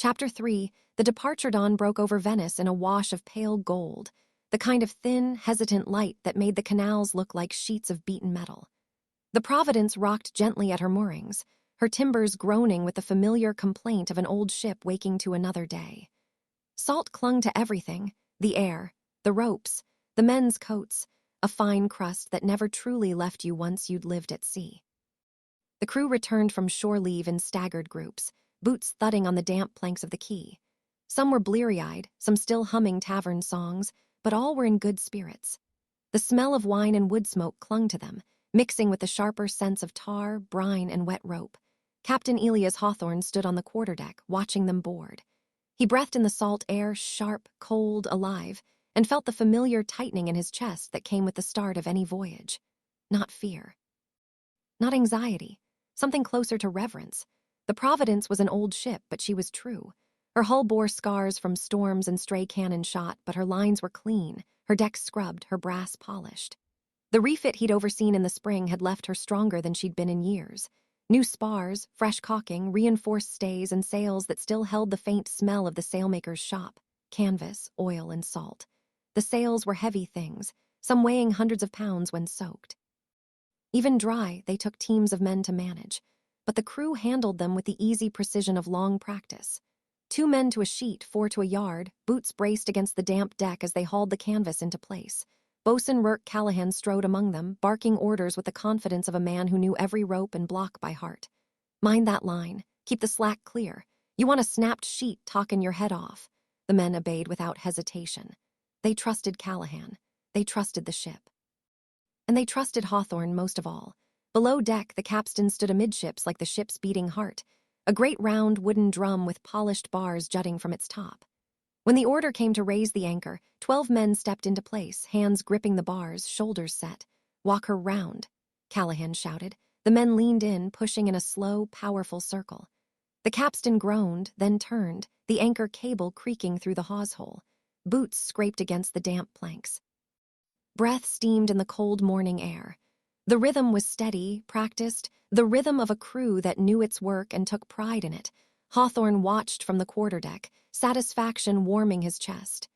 Chapter 3. The departure dawn broke over Venice in a wash of pale gold, the kind of thin, hesitant light that made the canals look like sheets of beaten metal. The Providence rocked gently at her moorings, her timbers groaning with the familiar complaint of an old ship waking to another day. Salt clung to everything, the air, the ropes, the men's coats, a fine crust that never truly left you once you'd lived at sea. The crew returned from shore leave in staggered groups, boots thudding on the damp planks of the quay. Some were bleary-eyed, some still humming tavern songs, but all were in good spirits. The smell of wine and wood smoke clung to them, mixing with the sharper sense of tar, brine, and wet rope. Captain Elias Hawthorne stood on the quarterdeck, watching them board. He breathed in the salt air, sharp, cold, alive, and felt the familiar tightening in his chest that came with the start of any voyage. Not fear. Not anxiety. Something closer to reverence. The Providence was an old ship, but she was true. Her hull bore scars from storms and stray cannon shot, but her lines were clean, her decks scrubbed, her brass polished. The refit he'd overseen in the spring had left her stronger than she'd been in years. New spars, fresh caulking, reinforced stays, and sails that still held the faint smell of the sailmaker's shop, canvas, oil, and salt. The sails were heavy things, some weighing hundreds of pounds when soaked. Even dry, they took teams of men to manage, but the crew handled them with the easy precision of long practice. 2 men to a sheet, 4 to a yard, boots braced against the damp deck as they hauled the canvas into place. Boatswain Rourke Callahan strode among them, barking orders with the confidence of a man who knew every rope and block by heart. Mind that line. Keep the slack clear. You want a snapped sheet talking your head off. The men obeyed without hesitation. They trusted Callahan. They trusted the ship. And they trusted Hawthorne most of all. Below deck, the capstan stood amidships like the ship's beating heart, a great round wooden drum with polished bars jutting from its top. When the order came to raise the anchor, 12 men stepped into place, hands gripping the bars, shoulders set. "Walk her round," Callahan shouted. The men leaned in, pushing in a slow, powerful circle. The capstan groaned, then turned, the anchor cable creaking through the hawse hole. Boots scraped against the damp planks. Breath steamed in the cold morning air. The rhythm was steady, practiced, the rhythm of a crew that knew its work and took pride in it. Hawthorne watched from the quarterdeck, satisfaction warming his chest.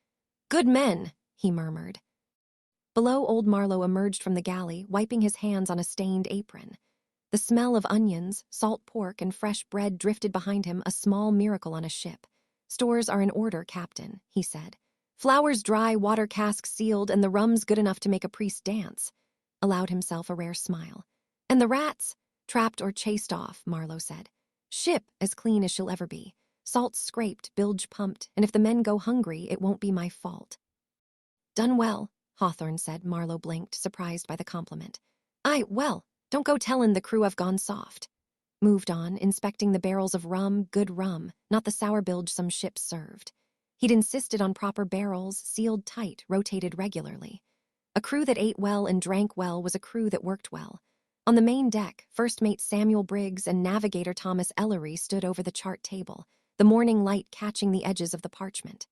"Good men," he murmured. Below, old Marlowe emerged from the galley, wiping his hands on a stained apron. The smell of onions, salt pork, and fresh bread drifted behind him, a small miracle on a ship. "Stores are in order, Captain," he said. "Flowers dry, water casks sealed, and the rum's good enough to make a priest dance." Allowed himself a rare smile. "And the rats? Trapped or chased off," Marlowe said. "Ship as clean as she'll ever be. Salt scraped, bilge pumped, and if the men go hungry, it won't be my fault." "Done well," Hawthorne said. Marlowe blinked, surprised by the compliment. Well, don't go tellin' the crew I've gone soft." Moved on, inspecting the barrels of rum, good rum, not the sour bilge some ships served. He'd insisted on proper barrels, sealed tight, rotated regularly. A crew that ate well and drank well was a crew that worked well. On the main deck, First Mate Samuel Briggs and Navigator Thomas Ellery stood over the chart table, the morning light catching the edges of the parchment.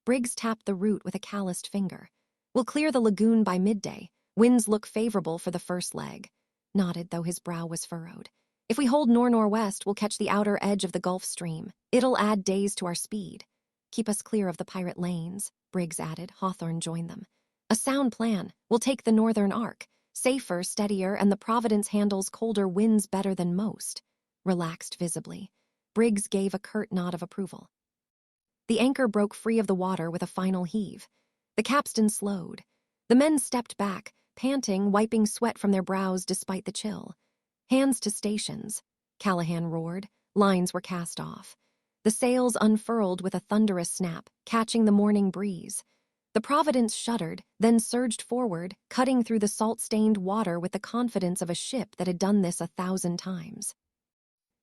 Briggs tapped the root with a calloused finger. "We'll clear the lagoon by midday. Winds look favorable for the first leg." Nodded, though his brow was furrowed. "If we hold nor-northwest, we'll catch the outer edge of the Gulf Stream. It'll add days to our speed." "Keep us clear of the pirate lanes," Briggs added. Hawthorne joined them. "A sound plan. We'll take the northern arc. Safer, steadier, and the Providence handles colder winds better than most." Relaxed visibly. Briggs gave a curt nod of approval. The anchor broke free of the water with a final heave. The capstan slowed. The men stepped back, panting, wiping sweat from their brows despite the chill. "Hands to stations," Callahan roared. Lines were cast off. The sails unfurled with a thunderous snap, catching the morning breeze. The Providence shuddered, then surged forward, cutting through the salt-stained water with the confidence of a ship that had done this 1,000 times.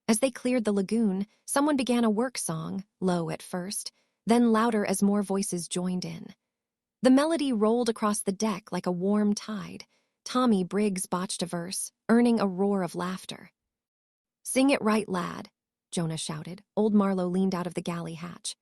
As they cleared the lagoon, someone began a work song, low at first, then louder as more voices joined in. The melody rolled across the deck like a warm tide. Tommy Briggs botched a verse, earning a roar of laughter. "Sing it right, lad," Jonah shouted. Old Marlowe leaned out of the galley hatch.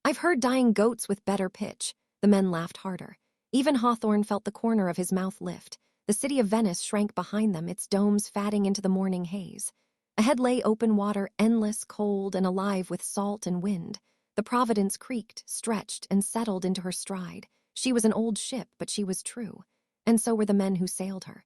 "I've heard dying goats with better pitch." The men laughed harder. Even Hawthorne felt the corner of his mouth lift. The city of Venice shrank behind them, its domes fatting into the morning haze. Ahead lay open water, endless, cold, and alive with salt and wind. The Providence creaked, stretched, and settled into her stride. She was an old ship, but she was true. And so were the men who sailed her.